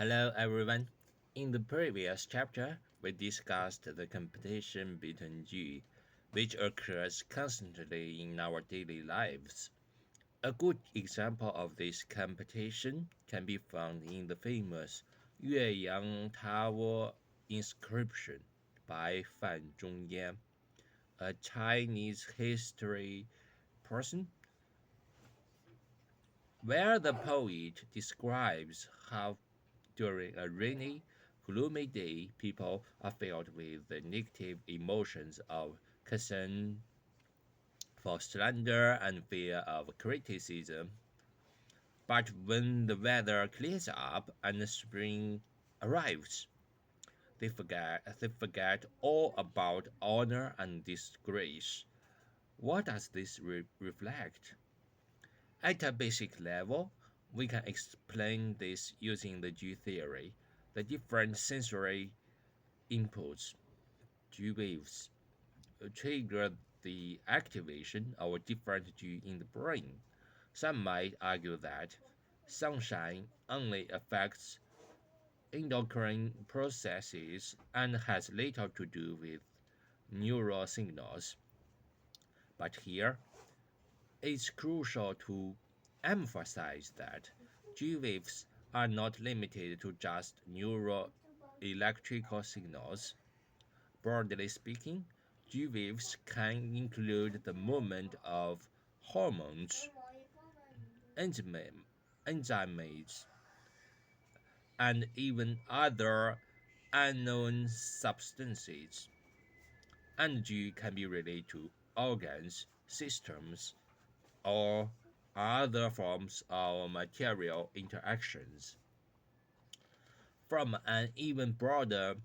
Hello everyone. In the previous chapter, we discussed the competition between G, which occurs constantly in our daily lives. A good example of this competition can be found in the famous Yueyang Tower inscription by Fan Zhongyan, a Chinese history person, where the poet describes how during a rainy, gloomy day, people are filled with the negative emotions of concern for slander and fear of criticism. But when the weather clears up and spring arrives, they forget all about honor and disgrace. What does this reflect? At a basic level, we can explain this using the G theory. The different sensory inputs, G waves, trigger the activation of different G in the brain. Some might argue that sunshine only affects endocrine processes and has little to do with neural signals. But here, it's crucial to emphasize that G waves are not limited to just neural electrical signals. Broadly speaking, G waves can include the movement of hormones, enzymes, and even other unknown substances. Energy can be related to organs, systems, or other forms of material interactions. From an even broader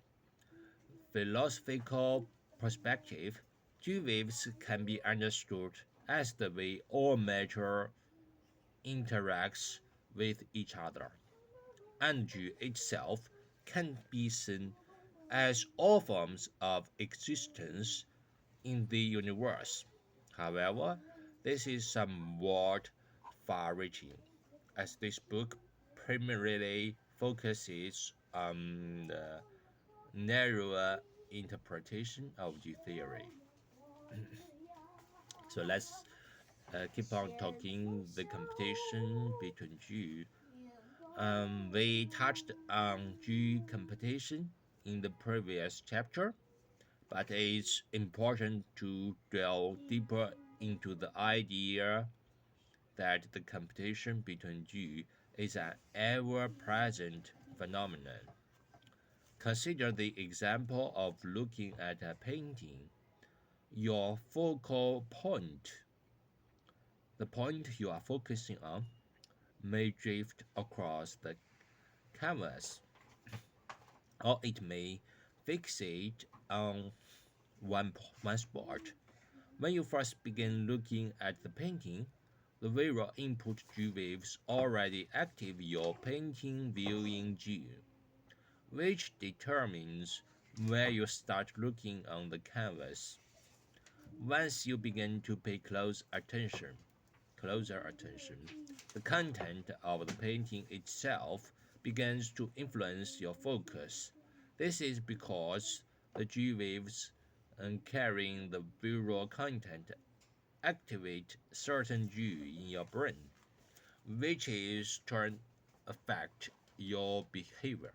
philosophical perspective, G waves can be understood as the way all matter interacts with each other. Energy itself can be seen as all forms of existence in the universe. However, this is somewhat far reaching, as this book primarily focuses on the narrower interpretation of the theory. So let's keep on talking the competition between G. We touched on G competition in the previous chapter, but it's important to delve deeper into the idea that the competition between G is an ever present phenomenon. Consider the example of looking at a painting. Your focal point, the point you are focusing on, may drift across the canvas, or it may fixate on one spot. When you first begin looking at the painting, the visual input G waves already active your painting viewing G, which determines where you start looking on the canvas. Once you begin to pay closer attention, the content of the painting itself begins to influence your focus. This is because the G waves carrying the visual content activate certain G in your brain, which is turn affect your behavior.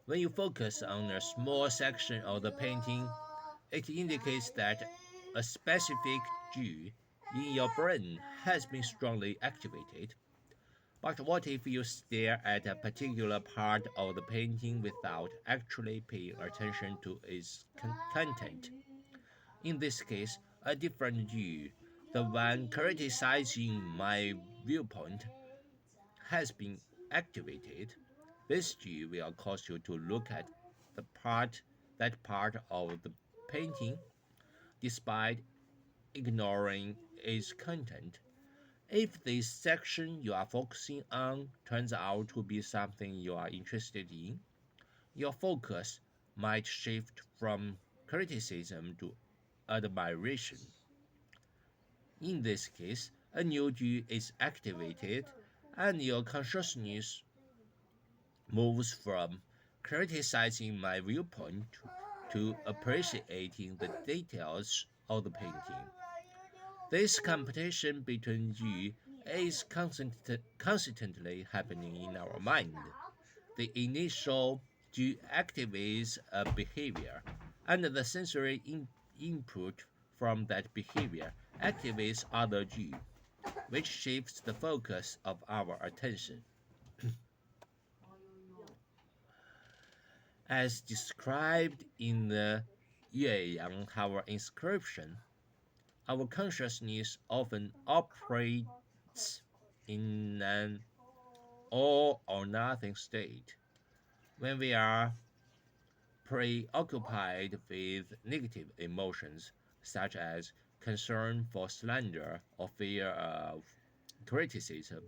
When you focus on a small section of the painting, it indicates that a specific G in your brain has been strongly activated. But what if you stare at a particular part of the painting without actually paying attention to its content? In this case, a different G, the one criticizing my viewpoint, has been activated. This G will cause you to look at that part of the painting despite ignoring its content. If the section you are focusing on turns out to be something you are interested in, your focus might shift from criticism to admiration. In this case, a new G is activated and your consciousness moves from criticizing my viewpoint to appreciating the details of the painting. This competition between you is constantly happening in our mind. The initial G activates a behavior, and the sensory input from that behavior activates other G, which shifts the focus of our attention. As described in the Yueyang Tower inscription, our consciousness often operates in an all or nothing state. When we are preoccupied with negative emotions such as concern for slander or fear of criticism,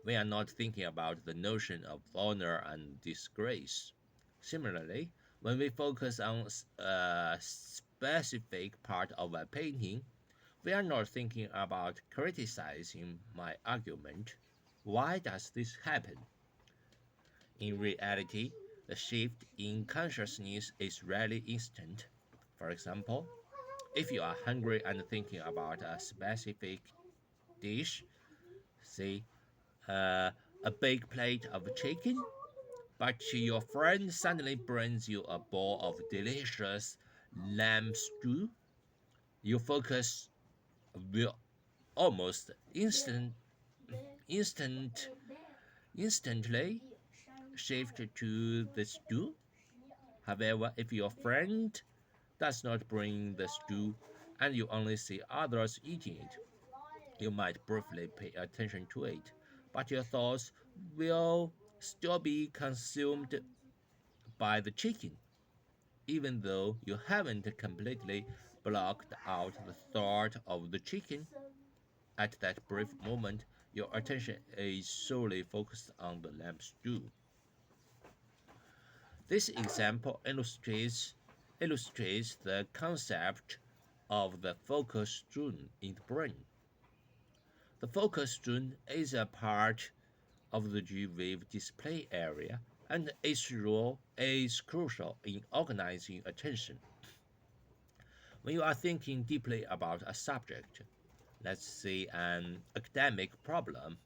we are not thinking about the notion of honor and disgrace. Similarly, when we focus on a specific part of a painting, we are not thinking about criticizing my argument. Why does this happen? In reality, the shift in consciousness is rarely instant. For example, if you are hungry and thinking about a specific dish, say a big plate of chicken, but your friend suddenly brings you a bowl of delicious lamb stew, your focus will almost instant, instantly shift to the stew. However, if your friend does not bring the stew and you only see others eating it, you might briefly pay attention to it, but your thoughts will still be consumed by the chicken, even though you haven't completely blocked out the thought of the chicken. At that brief moment, your attention is solely focused on the lamb stew. This example illustrates the concept of the focus zone in the brain. The focus zone is a part of the G-wave display area, and its role is crucial in organizing attention. When you are thinking deeply about a subject, let's say an academic problem,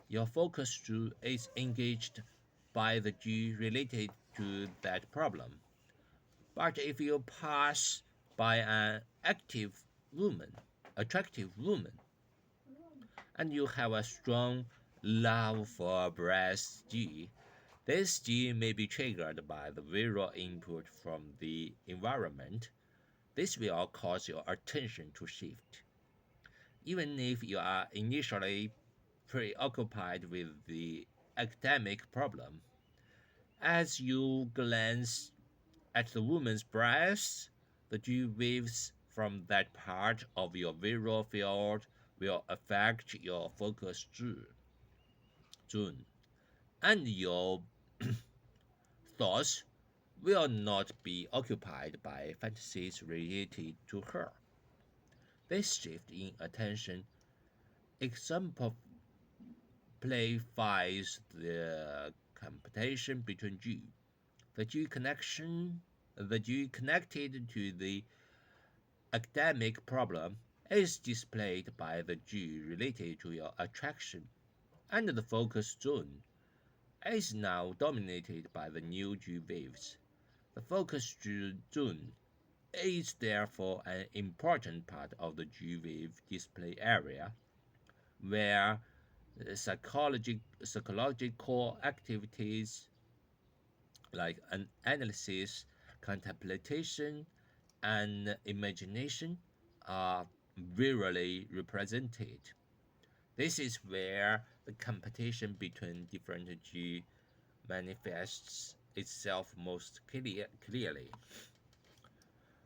your focus zone is engaged by the G related to that problem. But if you pass by an attractive woman, and you have a strong love for breast G, this G may be triggered by the visual input from the environment. This will cause your attention to shift. Even if you are initially preoccupied with the academic problem, as you glance at the woman's breasts, the G waves from that part of your visual field will affect your focus zone, and your thoughts will not be occupied by fantasies related to her. This shift in attention exemplifies the competition between G. The G connected to the academic problem is displayed by the G related to your attraction, and the focus zone is now dominated by the new G waves. The focus zone is therefore an important part of the G wave display area, where psychological activities like an analysis, contemplation, and imagination are virally represented. This is where the competition between different G manifests itself most clearly.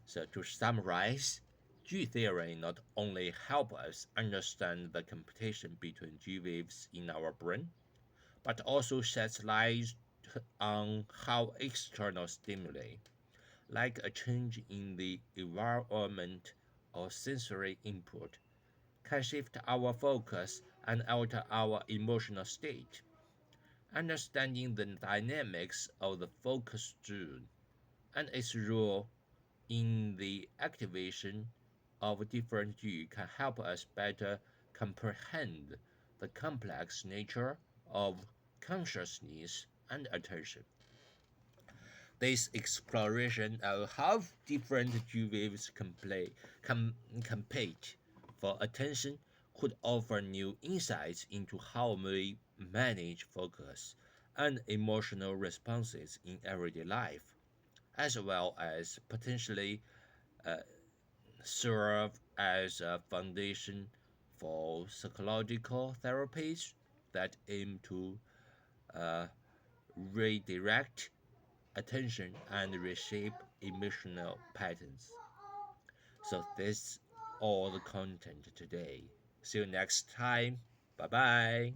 So to summarize, G theory not only helps us understand the competition between G waves in our brain, but also sheds light on how external stimuli, like a change in the environment or sensory input, can shift our focus and alter our emotional state. Understanding the dynamics of the focus zone and its role in the activation of different Yu can help us better comprehend the complex nature of consciousness and attention. This exploration of how different Yu waves compete for attention could offer new insights into how we manage focus and emotional responses in everyday life, as well as potentially serve as a foundation for psychological therapies that aim to uh, redirect attention and reshape emotional patterns. So this all the content today. See you next time. Bye bye.